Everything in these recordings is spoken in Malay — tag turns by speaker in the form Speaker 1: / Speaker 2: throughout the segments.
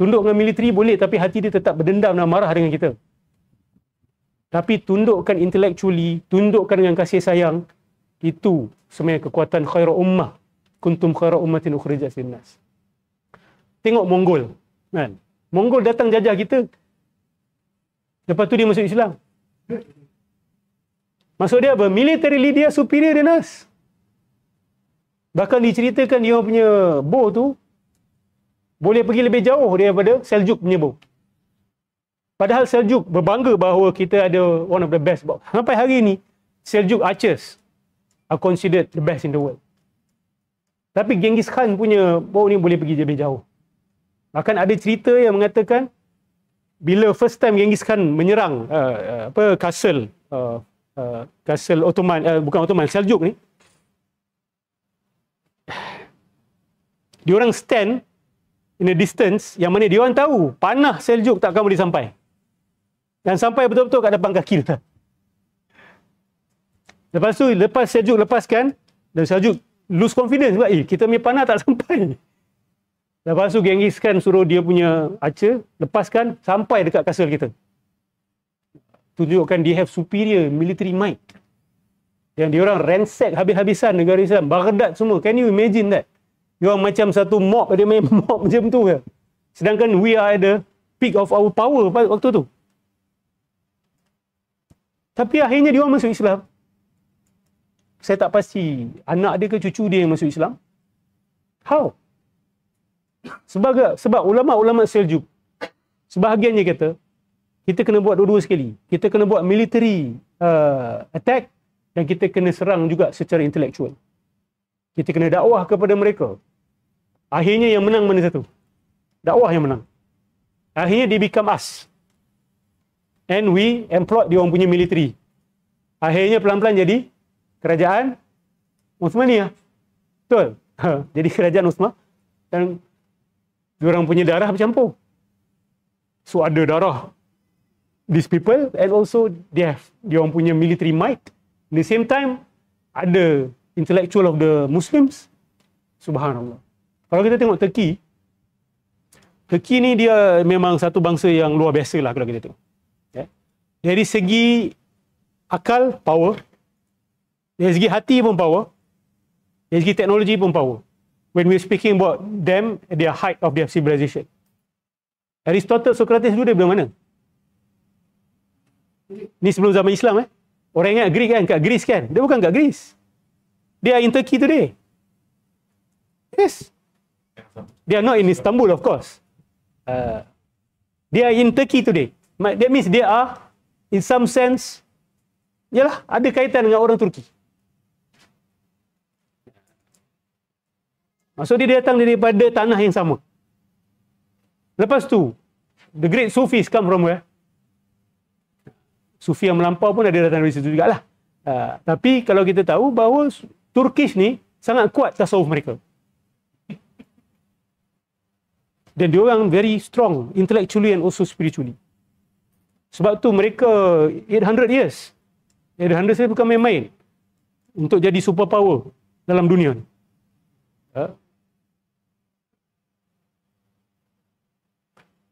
Speaker 1: Tunduk dengan militeri boleh, tapi hati dia tetap berdendam dan marah dengan kita. Tapi tundukkan intellectually, tundukkan dengan kasih sayang, itu sebenarnya kekuatan khairu ummah. Kuntum khairu ummatin ukhrijat linnas. Tengok Mongol, kan? Mongol datang jajah kita. Lepas tu dia masuk Islam. Maksud dia apa? Militarily dia superior than us. Bahkan diceritakan dia punya bow tu boleh pergi lebih jauh daripada Seljuk punya bow. Padahal Seljuk berbangga bahawa kita ada one of the best bow. Sampai hari ni, Seljuk archers are considered the best in the world. Tapi Genghis Khan punya bow ni boleh pergi lebih jauh. Bahkan ada cerita yang mengatakan bila first time Genghis Khan menyerang castle Ottoman, bukan Ottoman, Seljuk ni, diorang stand in a distance yang mana diorang tahu panah Seljuk takkan boleh sampai. Dan sampai betul-betul kat depan kaki dia. Lepas tu, lepas Seljuk lepaskan, dan Seljuk lose confidence sebab kita punya panah tak sampai. Lepas tu Genghis Khan suruh dia punya archer lepaskan sampai dekat castle kita. Tunjukkan dia have superior military might. Dan diorang ransack habis-habisan negara Islam. Baghdad semua. Can you imagine that? Diorang macam satu mob, dia main mob macam tu ke. Sedangkan we are at the peak of our power waktu tu. Tapi akhirnya diorang masuk Islam. Saya tak pasti anak dia ke cucu dia yang masuk Islam. How? Sebab ulama-ulama Seljuk sebahagiannya kata kita kena buat dua-dua sekali. Kita kena buat military attack dan kita kena serang juga secara intelektual. Kita kena dakwah kepada mereka. Akhirnya yang menang mana satu? Dakwah yang menang. Akhirnya dia become us. And we employed dia orang punya military. Akhirnya pelan-pelan jadi kerajaan Uthmaniyah. Betul? Jadi kerajaan Uthman. Dan diorang punya darah bercampur. So ada darah these people and also they have diorang punya military might. At the same time ada intellectual of the Muslims. Subhanallah. Kalau kita tengok Turki ni dia memang satu bangsa yang luar biasa lah kalau kita tengok. Yeah. Dari segi akal, power. Dari segi hati pun power. Dari segi teknologi pun power. When we're speaking about them at their height of their civilization. Aristotle, Socrates dulu dia bilang mana? Ni sebelum zaman Islam Orang ingat Greek kan? Kat Greece kan? Dia bukan kat Greece. Dia in Turkey today. Yes. They are not in Istanbul of course. They are in Turkey today. That means they are in some sense yalah, ada kaitan dengan orang Turki. Maksud dia datang daripada tanah yang sama. Lepas tu, the great Sufis come from where? Sufi yang melampau pun ada datang dari situ jugalah. Tapi kalau kita tahu bahawa Turkish ni sangat kuat tasawuf mereka. Dan diorang very strong intellectually and also spiritually. Sebab tu mereka 800 years. 800 years bukan main-main untuk jadi superpower dalam dunia ni.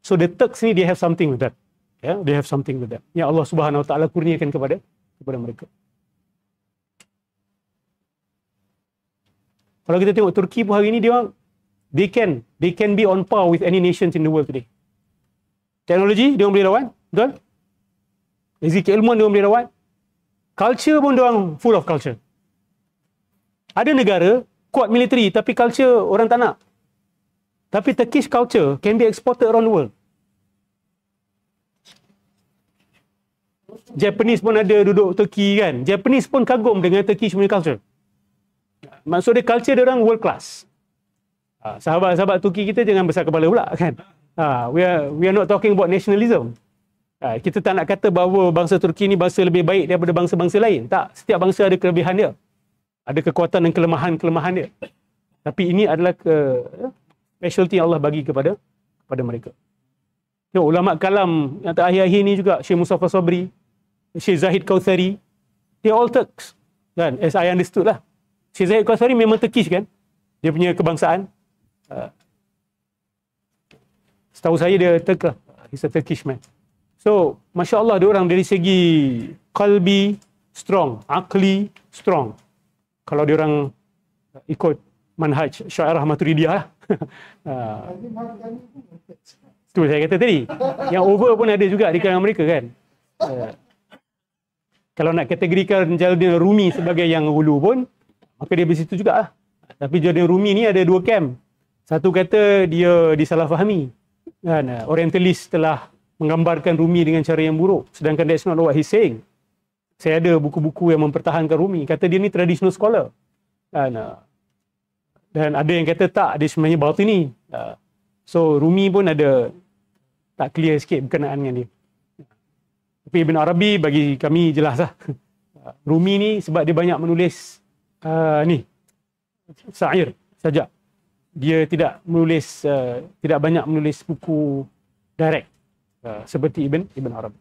Speaker 1: So the Turks ni, they have something with that. They have something with that. Ya Allah Subhanahu Wa Taala kurniakan kepada mereka. Kalau kita tengok Turki pun hari ni they can be on par with any nations in the world today. Teknologi dia boleh lawan, betul? Dari segi keilmuan dia boleh lawan. Culture pun dia full of culture. Ada negara kuat military tapi culture orang tak nak. Tapi Turkish culture can be exported around the world. Japanese pun ada duduk Turki kan. Japanese pun kagum dengan Turkish punya culture. Maksud dia culture dia orang world class. Sahabat-sahabat Turki kita jangan besar kepala pula kan. We are not talking about nationalism. Kita tak nak kata bahawa bangsa Turki ni bangsa lebih baik daripada bangsa-bangsa lain. Tak, setiap bangsa ada kelebihan dia. Ada kekuatan dan kelemahan-kelemahan dia. Tapi ini adalah specialty yang Allah bagi kepada mereka. Tengok ulama kalam yang terakhir-akhir ni juga, Syekh Mustafa Sabri, Syekh Zahid Kautsari, they all Turks. Kan? As I understood lah. Syekh Zahid Kautsari memang Turkish kan? Dia punya kebangsaan. Setahu saya dia Turk lah. He's a Turkish man. So, Masya Allah dia orang dari segi qalbi strong, akli strong. Kalau dia orang ikut manhaj Syiah Maturidiyah lah. Itu saya kata tadi. Yang over pun ada juga di kalangan mereka kan. Kalau nak kategorikan Jalaluddin Rumi sebagai yang hulu pun, maka dia bersitu juga lah. Tapi Jalaluddin Rumi ni ada dua camp. Satu kata dia disalahfahami. Kan? Orientalis telah menggambarkan Rumi dengan cara yang buruk. Sedangkan that's not what he's saying. Saya ada buku-buku yang mempertahankan Rumi. Kata dia ni traditional scholar. Kan? Dan ada yang kata tak, dia sebenarnya batini. So Rumi pun ada tak clear sikit berkenaan dengan dia. Tapi Ibn Arabi bagi kami jelas lah. Rumi ni sebab dia banyak menulis syair saja. Dia tidak menulis tidak banyak menulis buku direct seperti Ibn Arabi.